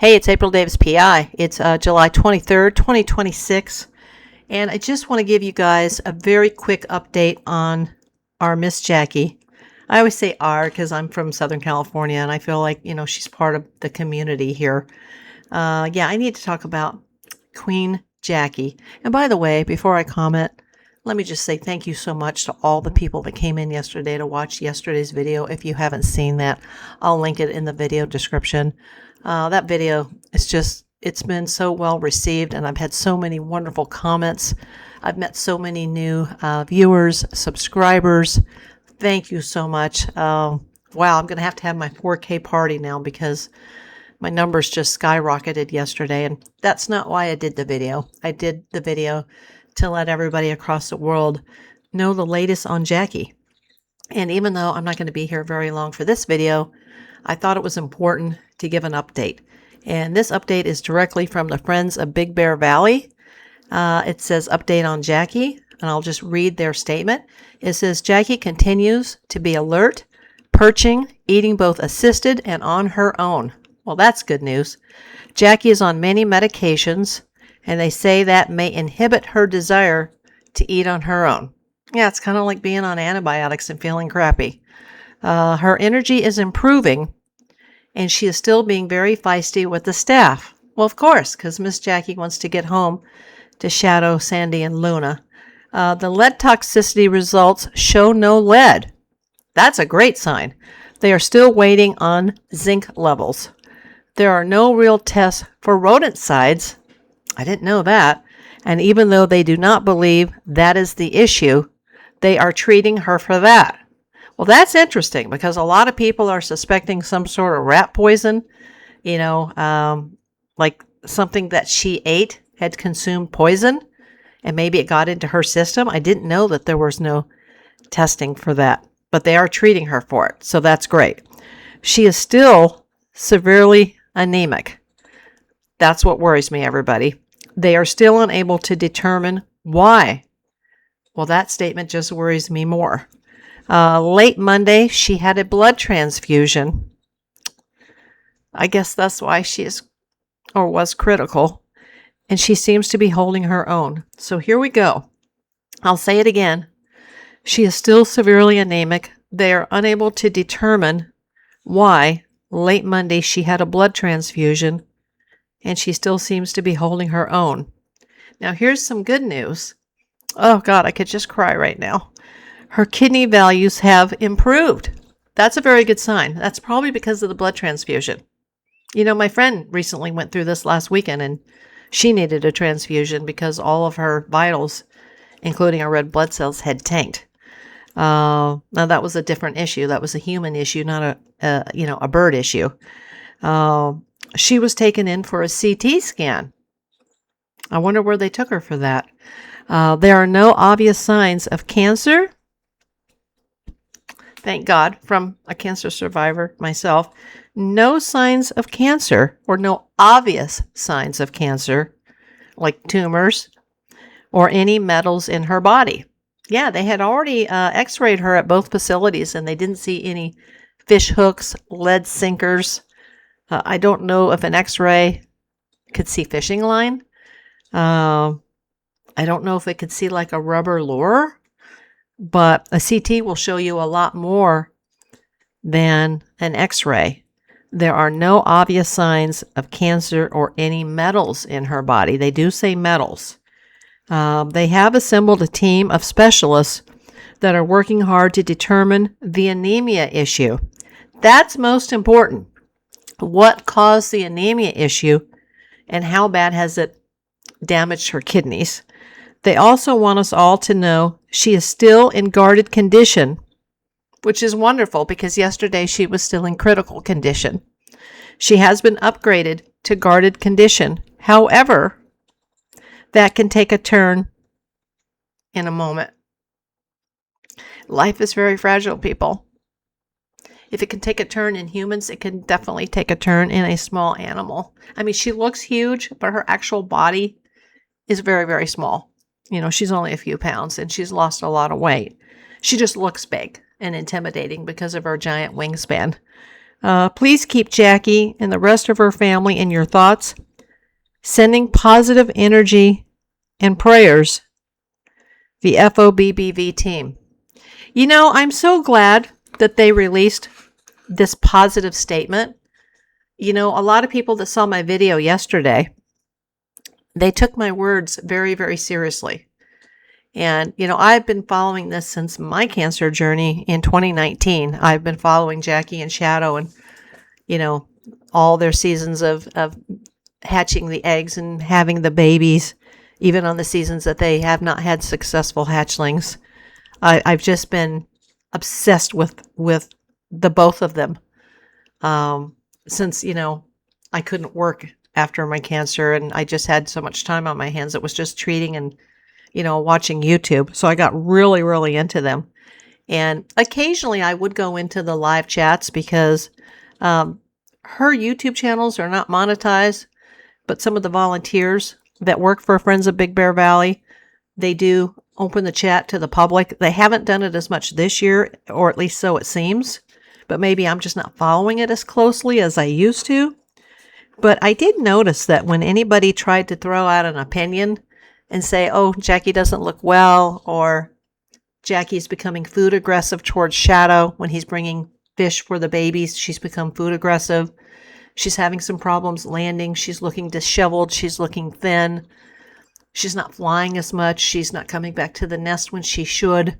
Hey, it's April Davis PI. It's July 23rd, 2026, and I just want to give you guys a very quick update on our Miss Jackie. I always say our because I'm from Southern California, and I feel like, she's part of the community here. I need to talk about Queen Jackie. And by the way, before I comment, let me just say thank you so much to all the people that came in yesterday to watch yesterday's video. If you haven't seen that, I'll link it in the video description. That video, it's been so well received, and I've had so many wonderful comments. I've met so many new viewers, subscribers. Thank you so much. Wow, I'm going to have my 4K party now because my numbers just skyrocketed yesterday, and that's not why I did the video. I did the video to let everybody across the world know the latest on Jackie. And even though I'm not going to be here very long for this video, I thought it was important to give an update. And this update is directly from the Friends of Big Bear Valley. It says update on Jackie, and I'll just read their statement. It says Jackie continues to be alert, perching, eating both assisted and on her own. Well, that's good news. Jackie is on many medications, and they say that may inhibit her desire to eat on her own. Yeah, it's kind of like being on antibiotics and feeling crappy. Her energy is improving, and she is still being very feisty with the staff. Well, of course, because Miss Jackie wants to get home to Shadow, Sandy, and Luna. The lead toxicity results show no lead. That's a great sign. They are still waiting on zinc levels. There are no real tests for rodenticides. I didn't know that. And even though they do not believe that is the issue, they are treating her for that. Well, that's interesting because a lot of people are suspecting some sort of rat poison, like something that she ate had consumed poison, and maybe it got into her system. I didn't know that there was no testing for that, but they are treating her for it, so that's great. She is still severely anemic. That's what worries me, everybody. They are still unable to determine why. Well, that statement just worries me more. Late Monday, she had a blood transfusion. I guess that's why she was critical. And she seems to be holding her own. So here we go. I'll say it again. She is still severely anemic. They are unable to determine why late Monday she had a blood transfusion, and she still seems to be holding her own. Now, here's some good news. Oh, God, I could just cry right now. Her kidney values have improved. That's a very good sign. That's probably because of the blood transfusion. My friend recently went through this last weekend, and she needed a transfusion because all of her vitals, including her red blood cells, had tanked. Now, that was a different issue. That was a human issue, not a bird issue. She was taken in for a CT scan. I wonder where they took her for that. There are no obvious signs of cancer. Thank God, from a cancer survivor myself. No signs of cancer, or no obvious signs of cancer, like tumors or any metals in her body. Yeah, they had already x-rayed her at both facilities, and they didn't see any fish hooks, lead sinkers. I don't know if an x-ray could see fishing line. I don't know if it could see like a rubber lure. But a CT will show you a lot more than an x-ray. There are no obvious signs of cancer or any metals in her body. They do say metals. They have assembled a team of specialists that are working hard to determine the anemia issue. That's most important. What caused the anemia issue, and how bad has it damaged her kidneys? They also want us all to know she is still in guarded condition, which is wonderful because yesterday she was still in critical condition. She has been upgraded to guarded condition. However, that can take a turn in a moment. Life is very fragile, people. If it can take a turn in humans, it can definitely take a turn in a small animal. I mean, she looks huge, but her actual body is very, very small. She's only a few pounds, and she's lost a lot of weight. She just looks big and intimidating because of her giant wingspan. Please keep Jackie and the rest of her family in your thoughts, sending positive energy and prayers. The FOBBV team. You know, I'm so glad that they released this positive statement. You know, a lot of people that saw my video yesterday, they took my words very, very seriously. And, you know, I've been following this since my cancer journey in 2019. I've been following Jackie and Shadow and, you know, all their seasons of hatching the eggs and having the babies, even on the seasons that they have not had successful hatchlings. I've just been obsessed with the both of them since, you know, I couldn't work after my cancer and I just had so much time on my hands. It was just treating and, you know, watching YouTube. So I got really, really into them. And occasionally I would go into the live chats because her YouTube channels are not monetized, but some of the volunteers that work for Friends of Big Bear Valley, they do open the chat to the public. They haven't done it as much this year, or at least so it seems, but maybe I'm just not following it as closely as I used to. But I did notice that when anybody tried to throw out an opinion and say, oh, Jackie doesn't look well, or Jackie's becoming food aggressive towards Shadow when he's bringing fish for the babies, she's become food aggressive. She's having some problems landing. She's looking disheveled. She's looking thin. She's not flying as much. She's not coming back to the nest when she should.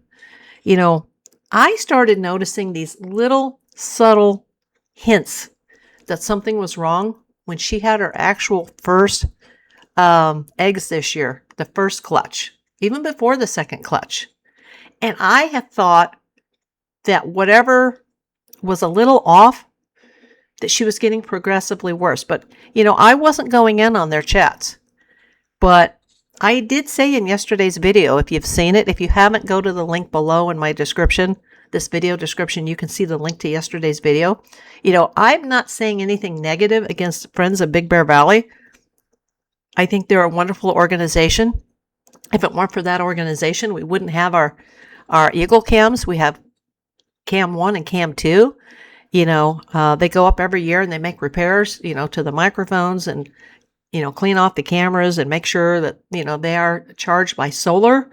You know, I started noticing these little subtle hints that something was wrong when she had her actual first eggs this year, the first clutch, even before the second clutch. And I had thought that whatever was a little off, that she was getting progressively worse. But, you know, I wasn't going in on their chats. But I did say in yesterday's video, if you've seen it, if you haven't, go to the link below in my description, this video description, you can see the link to yesterday's video. You know, I'm not saying anything negative against Friends of Big Bear Valley. I think they're a wonderful organization. If it weren't for that organization, we wouldn't have our Eagle cams. We have Cam 1 and Cam 2. You know, they go up every year and they make repairs, you know, to the microphones and, you know, clean off the cameras and make sure that, you know, they are charged by solar.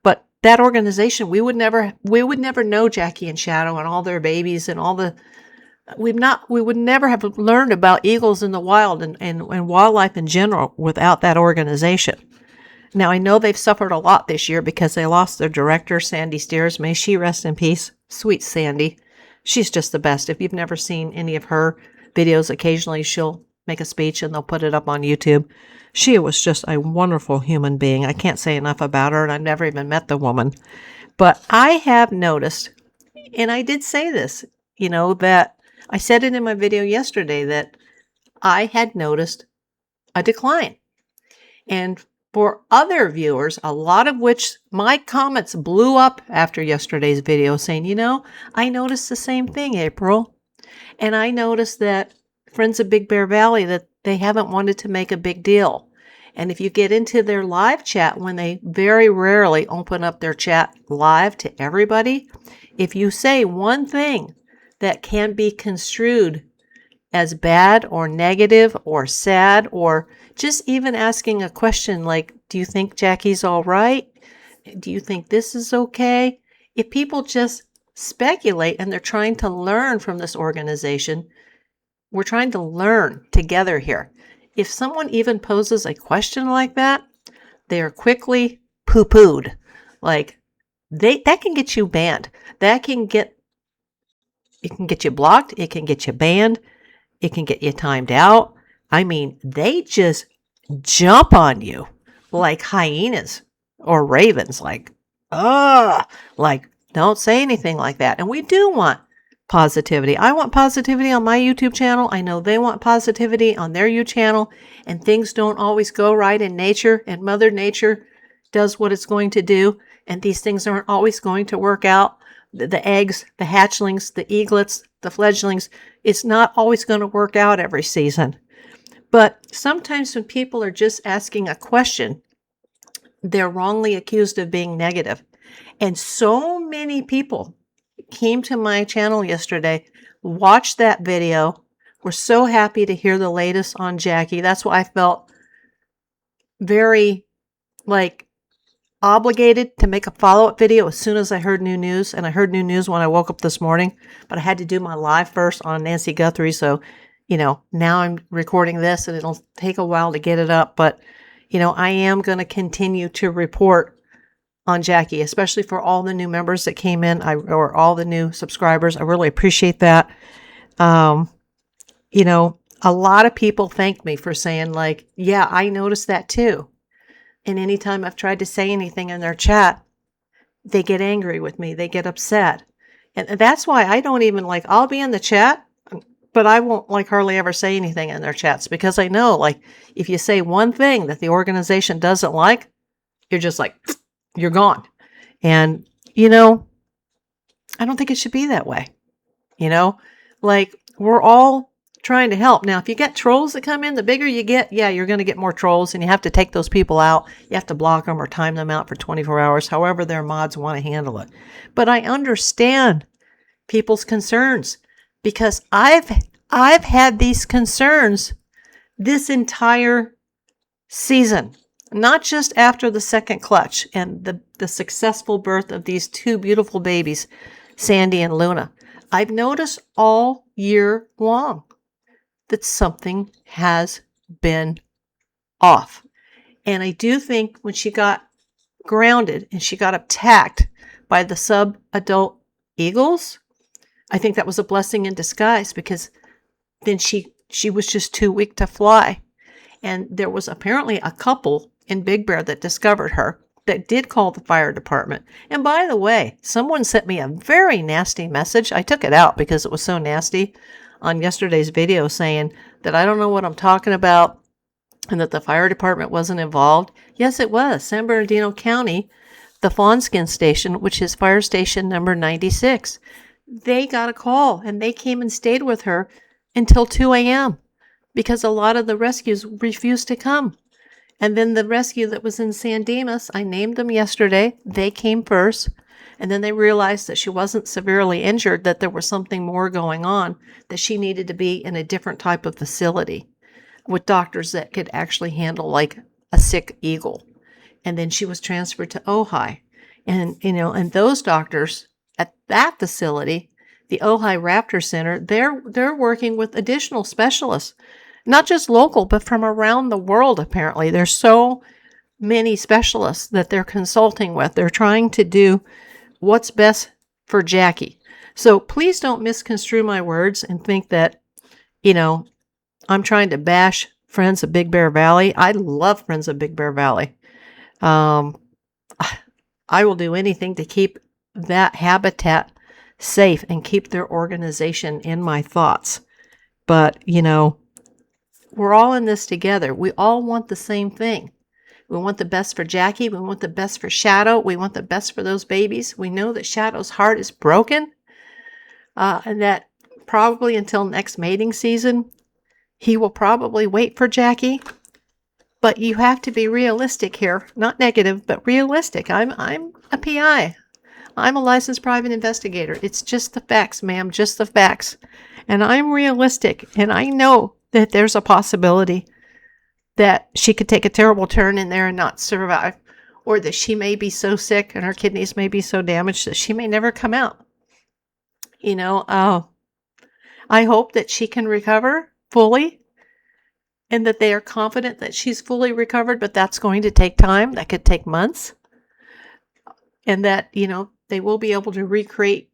But that organization, we would never know Jackie and Shadow and all their babies and all the, we would never have learned about eagles in the wild and wildlife in general without that organization. Now, I know they've suffered a lot this year because they lost their director, Sandy Steers. May she rest in peace. Sweet Sandy. She's just the best. If you've never seen any of her videos, occasionally she'll make a speech and they'll put it up on YouTube. She was just a wonderful human being. I can't say enough about her, and I've never even met the woman. But I have noticed, and I did say this, you know, that I said it in my video yesterday, that I had noticed a decline. And for other viewers, a lot of which my comments blew up after yesterday's video saying, you know, I noticed the same thing, April. And I noticed that Friends of Big Bear Valley, that they haven't wanted to make a big deal. And if you get into their live chat, when they very rarely open up their chat live to everybody, if you say one thing that can be construed as bad or negative or sad, or just even asking a question like, do you think Jackie's all right? Do you think this is okay? If people just speculate and they're trying to learn from this organization, we're trying to learn together here. If someone even poses a question like that, they are quickly poo-pooed. Like, that can get you banned. It can get you blocked. It can get you banned. It can get you timed out. I mean, they just jump on you like hyenas or ravens, like, like, don't say anything like that. And we do want positivity. I want positivity on my YouTube channel. I know they want positivity on their YouTube channel, and things don't always go right in nature, and Mother Nature does what it's going to do, and these things aren't always going to work out. The eggs, the hatchlings, the eaglets, the fledglings, it's not always going to work out every season. But sometimes when people are just asking a question, they're wrongly accused of being negative. And so many people came to my channel yesterday watch that video. We're so happy to hear the latest on Jackie. That's why I felt very obligated to make a follow-up video as soon as I heard new news. And I heard new news when I woke up this morning, but I had to do my live first on Nancy Guthrie. So, now I'm recording this and it'll take a while to get it up. But, I am going to continue to report on Jackie, especially for all the new members that came in, or all the new subscribers. I really appreciate that. A lot of people thank me for saying yeah, I noticed that too. And anytime I've tried to say anything in their chat, they get angry with me. They get upset. And that's why I don't even I'll be in the chat, but I won't hardly ever say anything in their chats, because I know if you say one thing that the organization doesn't like, you're just you're gone. And, I don't think it should be that way. We're all trying to help. Now, if you get trolls that come in, the bigger you get, yeah, you're going to get more trolls, and you have to take those people out. You have to block them or time them out for 24 hours, however their mods want to handle it. But I understand people's concerns, because I've had these concerns this entire season, not just after the second clutch and the successful birth of these two beautiful babies, Sandy and Luna. I've noticed all year long that something has been off. And I do think when she got grounded and she got attacked by the sub-adult eagles, I think that was a blessing in disguise, because then she was just too weak to fly. And there was apparently a couple in Big Bear that discovered her, that did call the fire department. And by the way, someone sent me a very nasty message. I took it out because it was so nasty on yesterday's video, saying that I don't know what I'm talking about and that the fire department wasn't involved. Yes, it was. San Bernardino County, the Fawnskin Station, which is fire station number 96. They got a call and they came and stayed with her until 2 a.m. because a lot of the rescues refused to come. And then the rescue that was in San Dimas, I named them yesterday. They came first. And then they realized that she wasn't severely injured, that there was something more going on, that she needed to be in a different type of facility with doctors that could actually handle a sick eagle. And then she was transferred to Ojai. And, and those doctors at that facility, the Ojai Raptor Center, they're working with additional specialists, not just local, but from around the world, apparently. There's so many specialists that they're consulting with. They're trying to do what's best for Jackie. So please don't misconstrue my words and think that, I'm trying to bash Friends of Big Bear Valley. I love Friends of Big Bear Valley. I will do anything to keep that habitat safe and keep their organization in my thoughts. But, we're all in this together. We all want the same thing. We want the best for Jackie. We want the best for Shadow. We want the best for those babies. We know that Shadow's heart is broken, and that probably until next mating season, he will probably wait for Jackie. But you have to be realistic here. Not negative, but realistic. I'm a PI. I'm a licensed private investigator. It's just the facts, ma'am, just the facts. And I'm realistic, and I know that there's a possibility that she could take a terrible turn in there and not survive, or that she may be so sick and her kidneys may be so damaged that she may never come out. I hope that she can recover fully and that they are confident that she's fully recovered, but that's going to take time. That could take months. And that, they will be able to recreate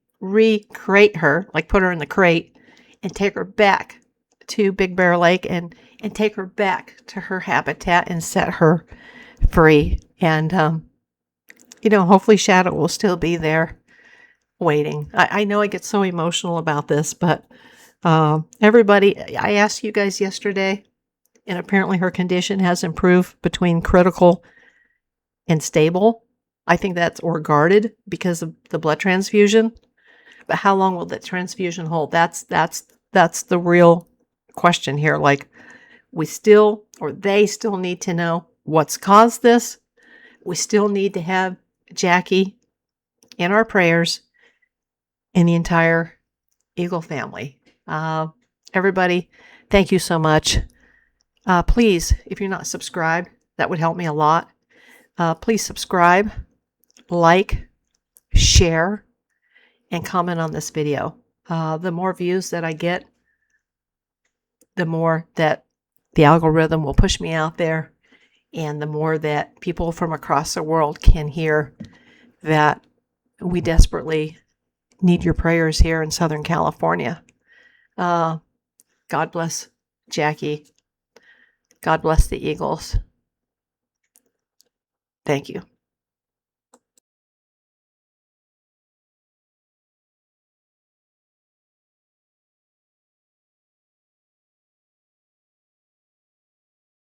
her, put her in the crate and take her back to Big Bear Lake and take her back to her habitat and set her free. And, hopefully Shadow will still be there waiting. I know I get so emotional about this, but everybody, I asked you guys yesterday, and apparently her condition has improved between critical and stable. I think that's or guarded because of the blood transfusion. But how long will that transfusion hold? That's the real question here. They still need to know what's caused this. We still need to have Jackie in our prayers and the entire Eagle family. Everybody, thank you so much. Please, if you're not subscribed, that would help me a lot. Please subscribe, like, share, and comment on this video. The more views that I get, the more that the algorithm will push me out there, and the more that people from across the world can hear that we desperately need your prayers here in Southern California. God bless Jackie. God bless the Eagles. Thank you.